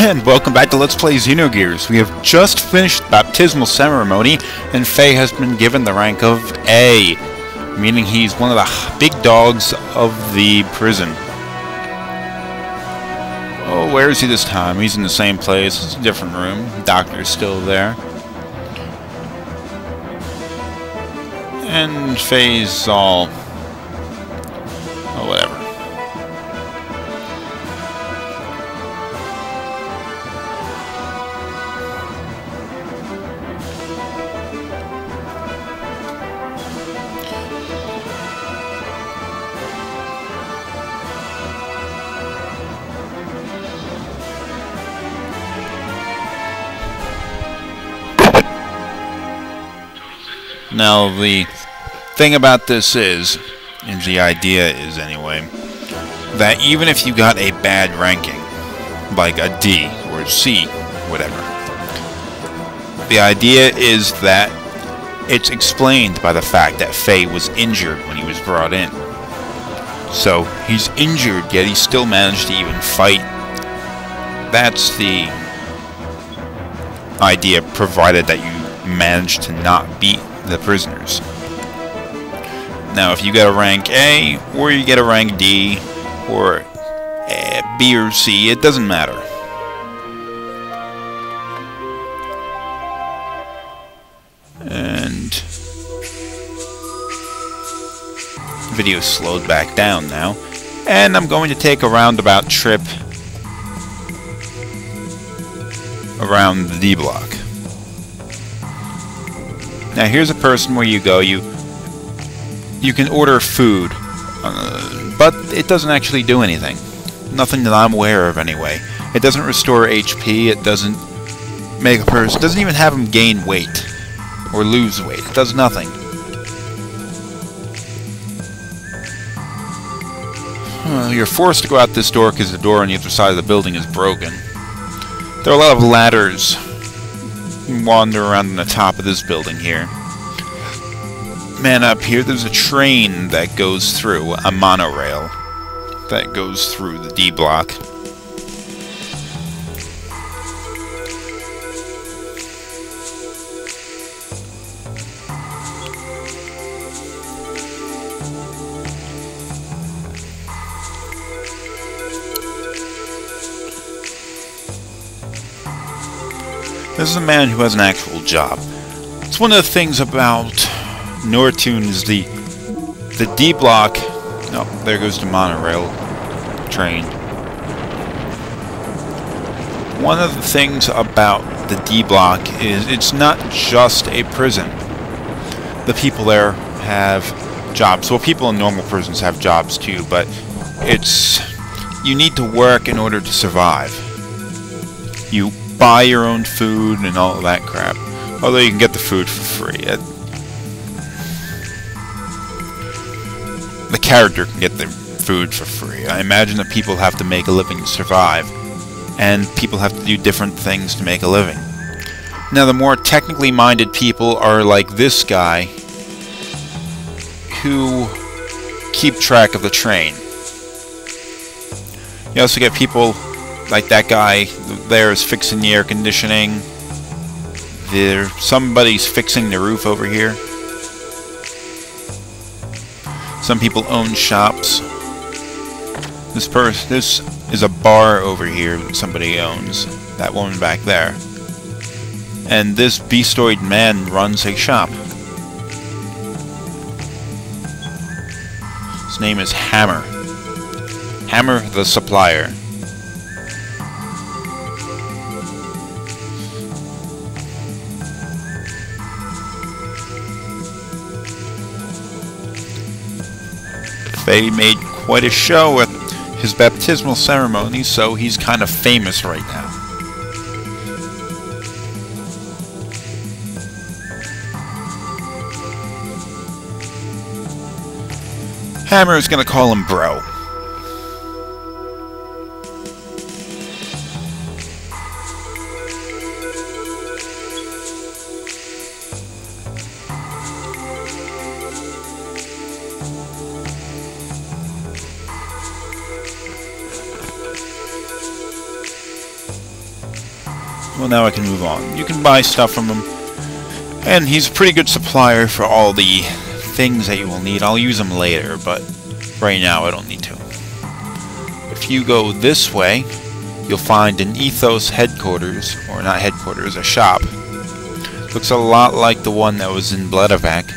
And welcome back to Let's Play Xenogears. We have just finished the baptismal ceremony, and Faye has been given the rank of A, meaning he's one of the big dogs of the prison. Oh, where is he this time? He's in the same place. It's a different room. The doctor's still there. And Faye's all... oh, whatever. Now, the thing about this is, and the idea is anyway, that even if you got a bad ranking, like a D or C, whatever, the idea is that it's explained by the fact that Faye was injured when he was brought in. So, he's injured, yet he still managed to even fight. That's the idea, provided that you manage to not beat the prisoners. Now, if you get a rank A, or you get a rank D, or B or C, it doesn't matter. And the video slowed back down now, and I'm going to take a roundabout trip around the D block. Now here's a person where you go, you can order food, but it doesn't actually do anything. Nothing that I'm aware of anyway. It doesn't restore HP, it doesn't make a person, it doesn't even have him gain weight or lose weight. It does nothing. You're forced to go out this door because the door on the other side of the building is broken. There are a lot of ladders. You can wander around on the top of this building here. Man, up here there's a train that goes through, a monorail that goes through the D block. This is a man who has an actual job. It's one of the things about Nortune is the D block. No, there goes the monorail train. One of the things about the D block is it's not just a prison. The people there have jobs. Well, people in normal prisons have jobs too, but it's... you need to work in order to survive. You buy your own food and all of that crap. Although you can get the food for free. The character can get the food for free. I imagine that people have to make a living to survive. And people have to do different things to make a living. Now, the more technically minded people are like this guy, who keep track of the train. You also get people like that guy there is fixing the air conditioning. Somebody's fixing the roof over here. Some people own shops. This is a bar over here that somebody owns. That woman back there. And this beastoid man runs a shop. His name is Hammer. Hammer the Supplier. Faye made quite a show at his baptismal ceremony, so he's kind of famous right now. Hammer is going to call him Bro. Well, now I can move on. You can buy stuff from him. And he's a pretty good supplier for all the things that you will need. I'll use them later, but right now I don't need to. If you go this way, you'll find an Ethos headquarters, or not headquarters, a shop. Looks a lot like the one that was in Bledovac.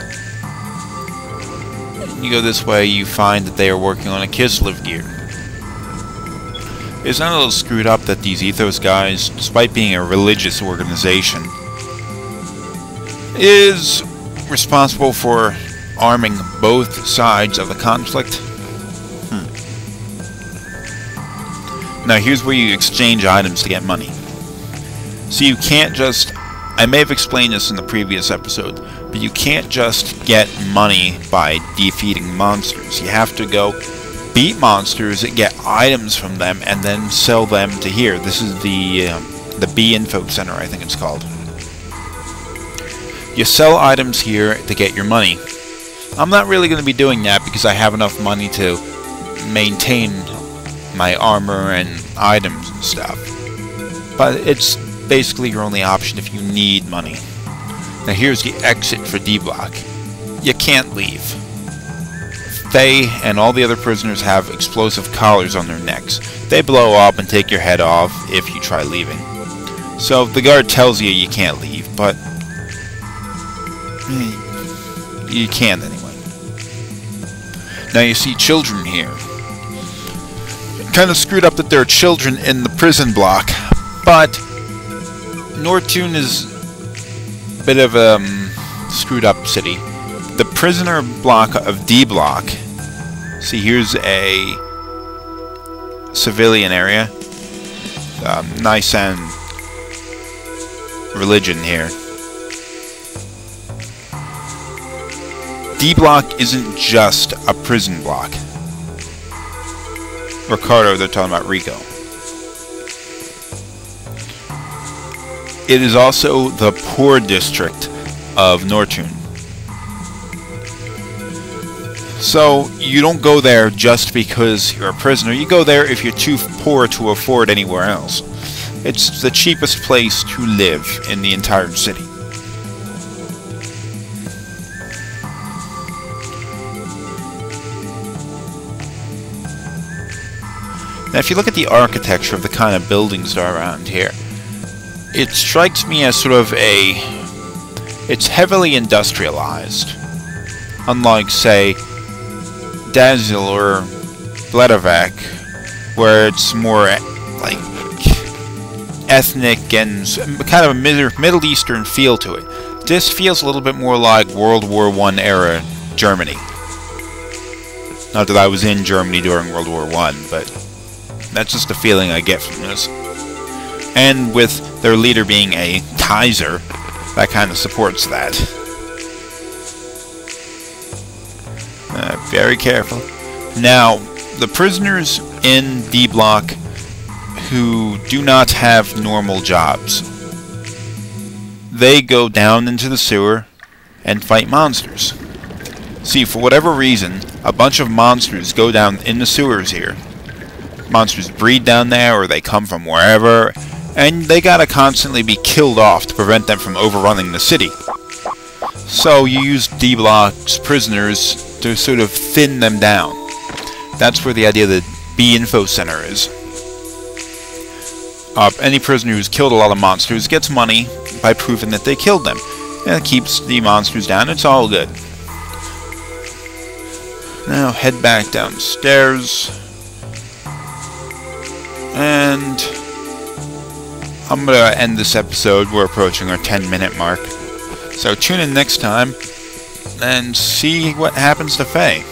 You go this way, you find that they are working on a Kislev gear. Isn't it a little screwed up that these Ethos guys, despite being a religious organization, is responsible for arming both sides of the conflict? Now here's where you exchange items to get money. So you can't just... I may have explained this in the previous episode, but you can't just get money by defeating monsters. You have to go beat monsters, get items from them, and then sell them to here. This is the B Info Center, I think it's called. You sell items here to get your money. I'm not really going to be doing that because I have enough money to maintain my armor and items and stuff. But it's basically your only option if you need money. Now here's the exit for D Block. You can't leave. They and all the other prisoners have explosive collars on their necks. They blow up and take your head off if you try leaving. So the guard tells you you can't leave, but you can anyway. Now you see children here. Kind of screwed up that there are children in the prison block, but Nortune is a bit of a screwed up city. The prisoner block of D Block, see here's a civilian area, nice and religion here. D Block isn't just a prison block. Ricardo, they're talking about Rico. It is also the poor district of Nortune. So, you don't go there just because you're a prisoner. You go there if you're too poor to afford anywhere else. It's the cheapest place to live in the entire city. Now, if you look at the architecture of the kind of buildings that are around here, it strikes me as sort of it's heavily industrialized. Unlike, say, Dazil or Bledovac, where it's more like ethnic and kind of a Middle Eastern feel to it. This feels a little bit more like World War I era Germany. Not that I was in Germany during World War I, but that's just the feeling I get from this. And with their leader being a Kaiser, that kind of supports that. Very careful. Now, the prisoners in D Block who do not have normal jobs, they go down into the sewer and fight monsters. See, for whatever reason, a bunch of monsters go down in the sewers here. Monsters breed down there, or they come from wherever, and they gotta constantly be killed off to prevent them from overrunning the city. So you use D Block's prisoners to sort of thin them down. That's where the idea of the B Info Center is. Any prisoner who's killed a lot of monsters gets money by proving that they killed them. And it keeps the monsters down. It's all good. Now head back downstairs. And I'm going to end this episode. We're approaching our 10-minute mark. So tune in next time and see what happens to Faye.